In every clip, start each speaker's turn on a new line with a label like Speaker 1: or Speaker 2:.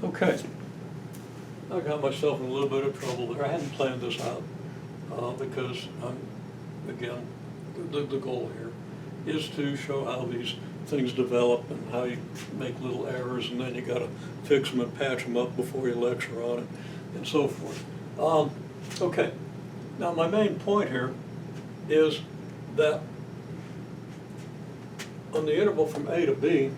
Speaker 1: Okay. I got myself in a little bit of trouble there. I hadn't planned this out because again, the goal here is to show how these things develop and how you make little errors, and then you got to fix them and patch them up before you lecture on it and so forth. Okay. Now my main point here is that on the interval from A to B,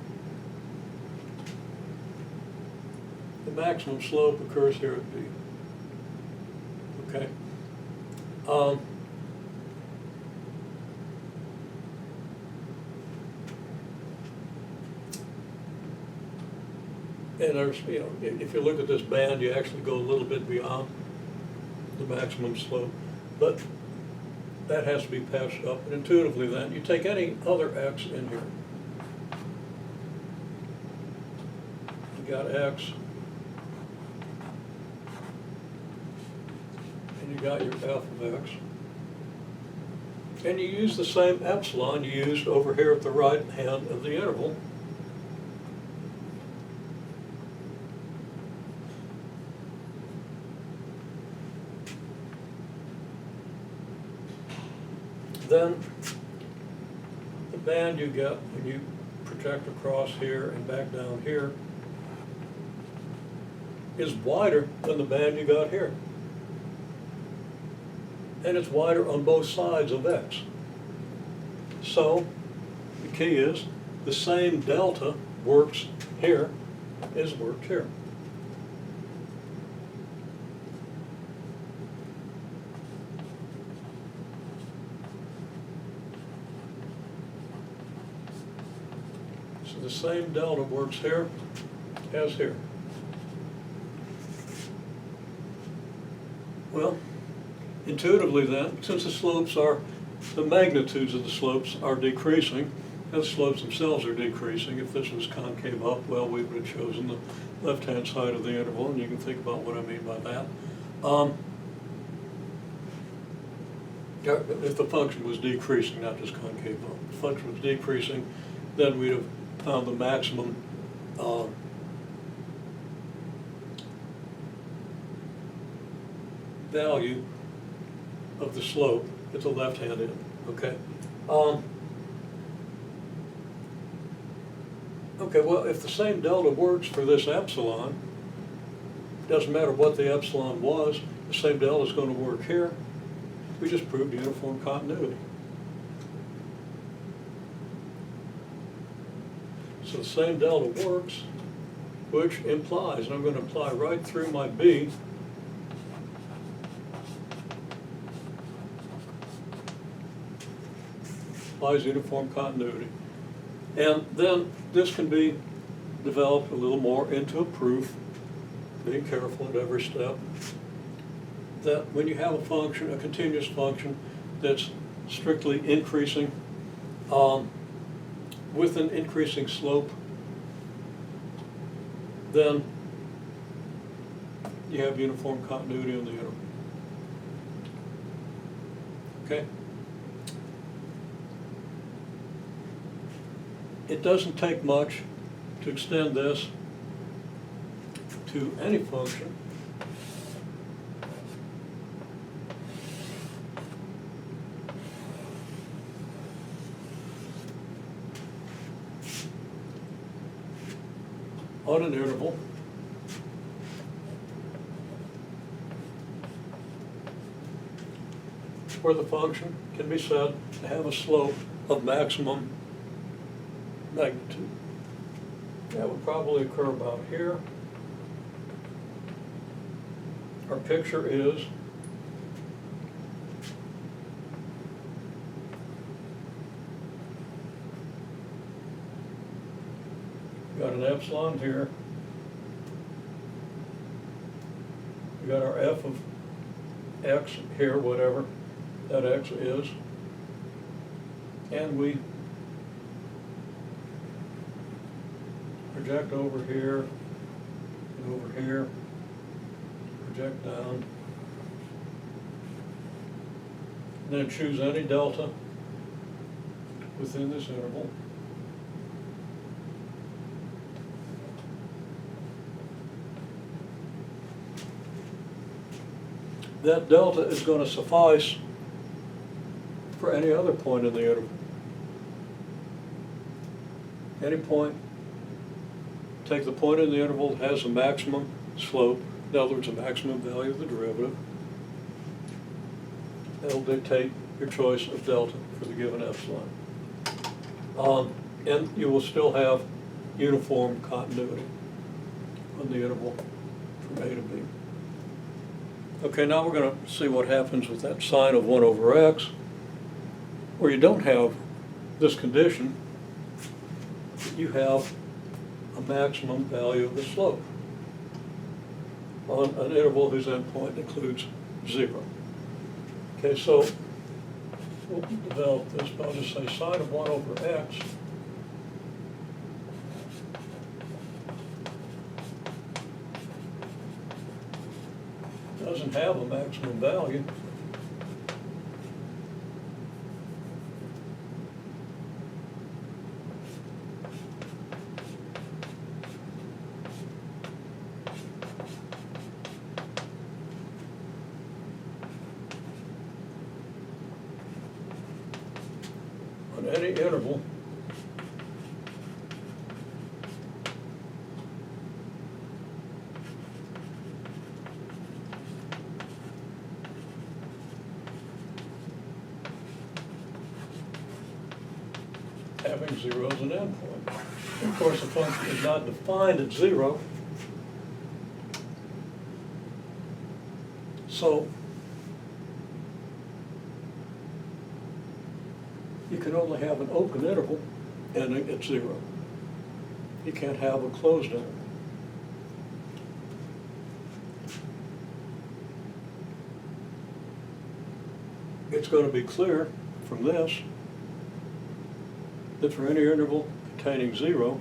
Speaker 1: the maximum slope occurs here at B. Okay. And there's, if you look at this band, you actually go a little bit beyond the maximum slope, but that has to be patched up. And intuitively then, you take any other x in here. You got x, and you got your f of x. And you use the same epsilon you used over here at the right hand of the interval. Then the band you get when you project across here and back down here is wider than the band you got here. And it's wider on both sides of x. So the key is the same delta works here as worked here. So the same delta works here as here. Well, intuitively then, since the magnitudes of the slopes are decreasing, and the slopes themselves are decreasing, if this was concave up, well, we would have chosen the left-hand side of the interval, and you can think about what I mean by that. If the function was decreasing, not just concave up, if the function was decreasing, then we'd have found the maximum value of the slope at the left-hand end, okay? Okay, well, if the same delta works for this epsilon, doesn't matter what the epsilon was, the same delta is going to work here. We just proved uniform continuity. So the same delta works, which implies, and I'm going to apply right through my B, implies uniform continuity. And then this can be developed a little more into a proof, being careful at every step, that when you have a function, a continuous function that's strictly increasing with an increasing slope, then you have uniform continuity on the interval. Okay? It doesn't take much to extend this to any function on an interval where the function can be said to have a slope of maximum magnitude. That would probably occur about here. Our picture is got an epsilon here. We got our f of x here, whatever that x is, and we project over here and over here, project down, and then choose any delta within this interval. that delta is going to suffice for any other point in the interval. Any point, take the point in the interval that has a maximum slope, in other words, a maximum value of the derivative. That'll dictate your choice of delta for the given epsilon. And you will still have uniform continuity on the interval from A to B. Okay, now we're going to see what happens with that sine of 1 over x, where you don't have this condition, you have a maximum value of the slope on an interval whose endpoint includes 0. Okay, so we'll develop this, but I'll just say sine of 1 over x doesn't have a maximum value. On any interval having 0 as an endpoint. Of course, the function is not defined at 0, so you can only have an open interval ending at 0. You can't have a closed interval. It's going to be clear from this that for any interval containing 0,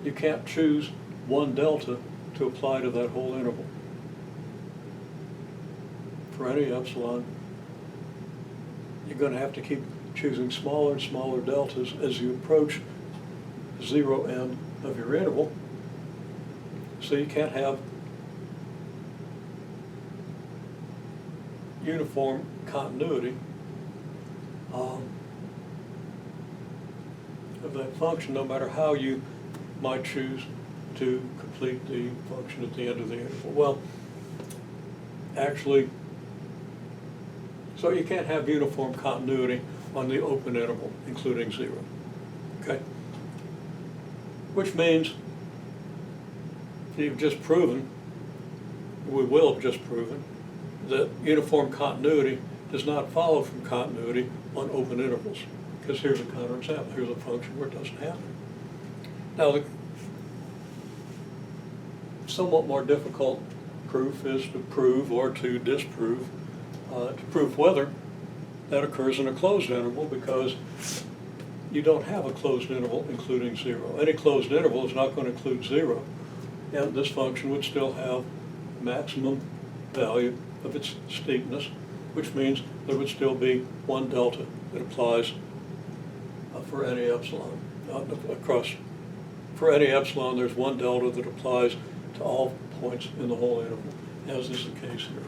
Speaker 1: you can't choose one delta to apply to that whole interval. For any epsilon, you're going to have to keep choosing smaller and smaller deltas as you approach the 0 end of your interval. So you can't have uniform continuity of that function, no matter how you might choose to complete the function at the end of the interval. Well, actually, so you can't have uniform continuity on the open interval, including 0. Okay? Which means you've just proven, we will have just proven, that uniform continuity does not follow from continuity on open intervals. Because here's a counterexample. Here's a function where it doesn't happen. Now, the somewhat more difficult proof is to prove or to disprove, to prove whether that occurs in a closed interval, because you don't have a closed interval including 0. Any closed interval is not going to include 0, and this function would still have maximum value of its steepness, which means there would still be one delta that applies for any epsilon. For any epsilon, there's one delta that applies to all points in the whole interval, as is the case here.